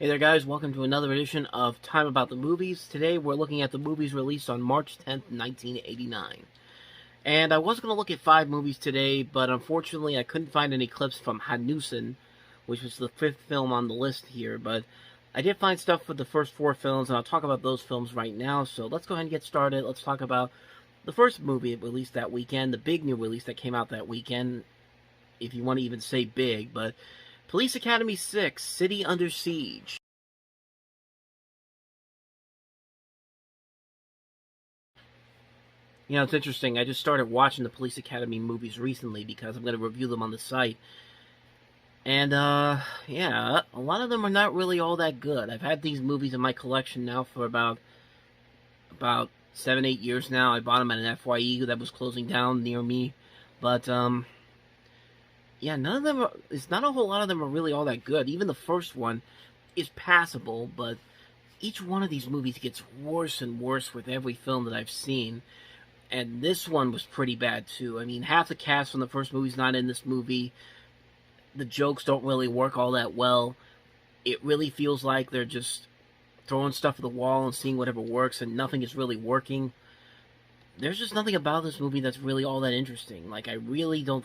Hey there guys, welcome to another edition of Time About the Movies. Today we're looking at the movies released on March 10th, 1989. And I was going to look at 5 movies today, but unfortunately I couldn't find any clips from Hanusen, which was the 5th film on the list here, but I did find stuff for the first 4 films, and I'll talk about those films right now, so let's go ahead and get started. Let's talk about the first movie released that weekend, the big new release that came out that weekend, if you want to even say big, but Police Academy 6, City Under Siege. You know, it's interesting. I just started watching the Police Academy movies recently because I'm going to review them on the site. And, yeah, a lot of them are not really all that good. I've had these movies in my collection now for about 7, 8 years now. I bought them at an FYE that was closing down near me. But, yeah, none of them it's not a whole lot of them are really all that good. Even the first one is passable, but each one of these movies gets worse and worse with every film that I've seen. And this one was pretty bad, too. I mean, half the cast from the first movie's not in this movie. The jokes don't really work all that well. It really feels like they're just throwing stuff at the wall and seeing whatever works, and nothing is really working. There's just nothing about this movie that's really all that interesting. Like, I really don't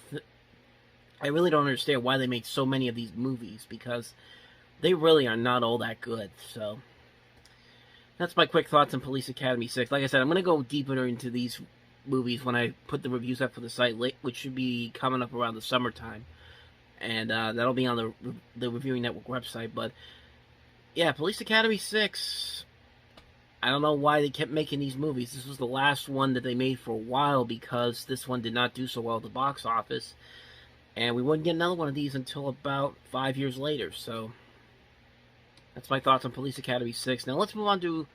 understand why they made so many of these movies, because they really are not all that good, so that's my quick thoughts on Police Academy 6. Like I said, I'm going to go deeper into these movies when I put the reviews up for the site, which should be coming up around the summertime. And that'll be on the Reviewing Network website. But, yeah, Police Academy 6, I don't know why they kept making these movies. This was the last one that they made for a while because this one did not do so well at the box office. And we wouldn't get another one of these until about 5 years later, so that's my thoughts on Police Academy 6. Now let's move on to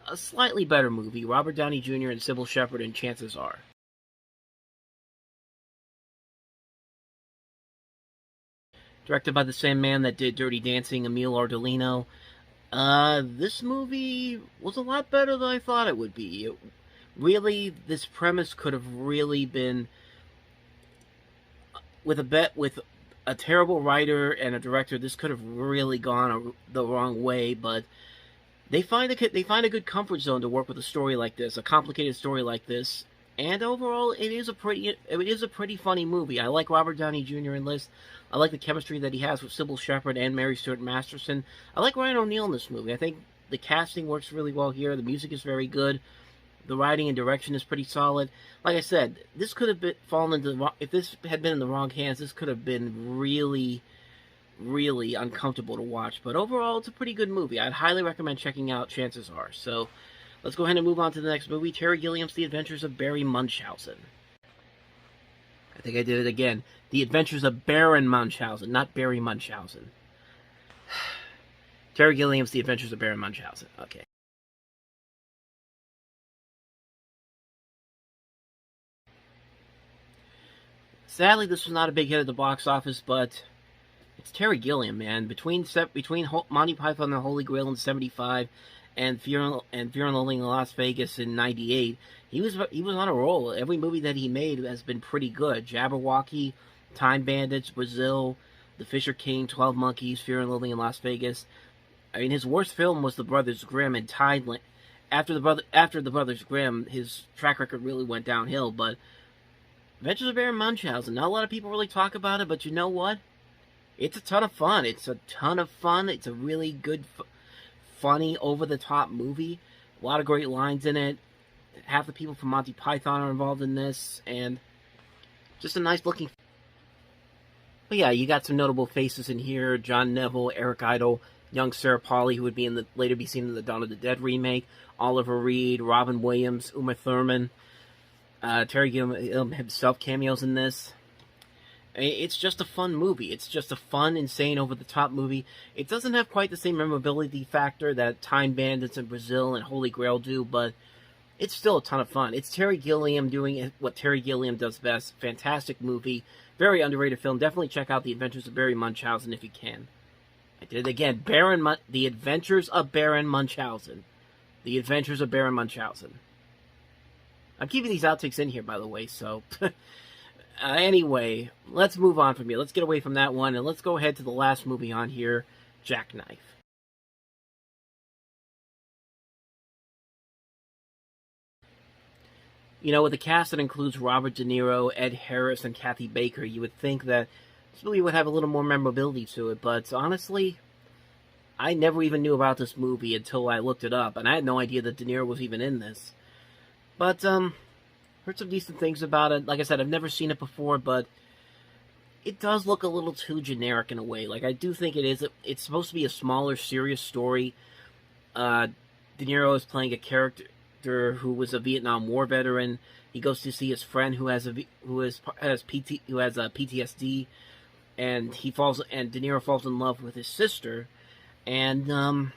a slightly better movie, Robert Downey Jr. and Sybil Shepherd in Chances Are. Directed by the same man that did Dirty Dancing, Emile Ardolino. This movie was a lot better than I thought it would be. This premise could have really been, with a terrible writer and a director, this could have really gone the wrong way, but they find a good comfort zone to work with a story like this, a complicated story like this, and overall, it is a pretty funny movie. I like Robert Downey Jr. in this. I like the chemistry that he has with Sybil Shepherd and Mary Stuart Masterson. I like Ryan O'Neal in this movie. I think the casting works really well here. The music is very good. The writing and direction is pretty solid. Like I said, this could have if this had been in the wrong hands, this could have been really, really uncomfortable to watch. But overall, it's a pretty good movie. I'd highly recommend checking out Chances Are. So, let's go ahead and move on to the next movie, Terry Gilliam's The Adventures of Barry Munchausen. I think I did it again. The Adventures of Baron Munchausen, not Barry Munchausen. Terry Gilliam's The Adventures of Baron Munchausen. Okay. Sadly, this was not a big hit at the box office, but it's Terry Gilliam, man. Between Monty Python and the Holy Grail in '75 and Fear and Loathing in Las Vegas in '98, he was on a roll. Every movie that he made has been pretty good. Jabberwocky, Time Bandits, Brazil, The Fisher King, 12 Monkeys, Fear and Loathing in Las Vegas. I mean, his worst film was The Brothers Grimm and Tideland. After the Brothers Grimm, his track record really went downhill, but Adventures of Baron Munchausen, not a lot of people really talk about it, but you know what? It's a ton of fun. It's a ton of fun. It's a really good, funny, over-the-top movie. A lot of great lines in it. Half the people from Monty Python are involved in this, and just a nice-looking. But yeah, you got some notable faces in here. John Neville, Eric Idle, young Sarah Polley, who would be later be seen in the Dawn of the Dead remake, Oliver Reed, Robin Williams, Uma Thurman. Terry Gilliam himself cameos in this. It's just a fun movie. It's just a fun, insane, over-the-top movie. It doesn't have quite the same memorability factor that Time Bandits and Brazil and Holy Grail do, but it's still a ton of fun. It's Terry Gilliam doing what Terry Gilliam does best. Fantastic movie. Very underrated film. Definitely check out The Adventures of Barry Munchausen if you can. I did it again. The Adventures of Baron Munchausen. The Adventures of Baron Munchausen. I'm keeping these outtakes in here, by the way, so Anyway, let's move on from here. Let's get away from that one, and let's go ahead to the last movie on here, Jackknife. You know, with a cast that includes Robert De Niro, Ed Harris, and Kathy Baker, you would think that this movie would have a little more memorability to it, but honestly, I never even knew about this movie until I looked it up, and I had no idea that De Niro was even in this. But, heard some decent things about it. Like I said, I've never seen it before, but it does look a little too generic in a way. Like, I do think it's supposed to be a smaller, serious story. De Niro is playing a character who was a Vietnam War veteran. He goes to see his friend who has PTSD, and De Niro falls in love with his sister. And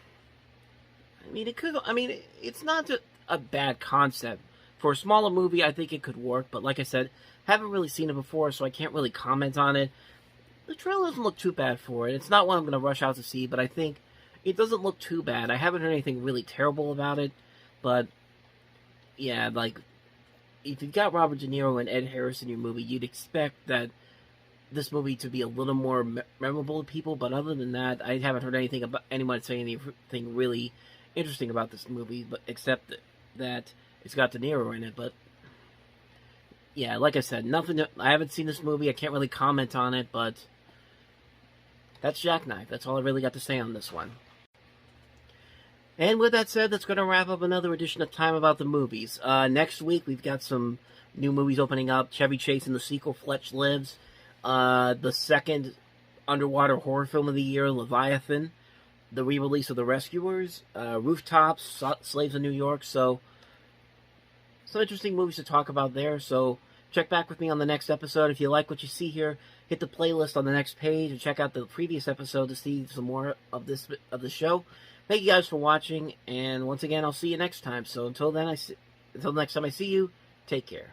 it's not a bad concept for a smaller movie. I think it could work, but like I said, haven't really seen it before, so I can't really comment on it. The trailer doesn't look too bad for it. It's not one I'm going to rush out to see, but I think it doesn't look too bad. I haven't heard anything really terrible about it, but yeah, like, if you've got Robert De Niro and Ed Harris in your movie, you'd expect that this movie to be a little more memorable to people, but other than that, I haven't heard anything about anyone say anything really interesting about this movie, but except that it's got De Niro in it. But yeah, like I said, I haven't seen this movie. I can't really comment on it, but that's Jackknife. That's all I really got to say on this one. And with that said, that's going to wrap up another edition of Time About the Movies. Next week, we've got some new movies opening up. Chevy Chase in the sequel, Fletch Lives. The second underwater horror film of the year, Leviathan. The re-release of The Rescuers. Rooftops, Slaves in New York. So, some interesting movies to talk about there. So, check back with me on the next episode. If you like what you see here, hit the playlist on the next page and check out the previous episode to see some more of the show. Thank you guys for watching, and once again, I'll see you next time. So until next time I see you, take care.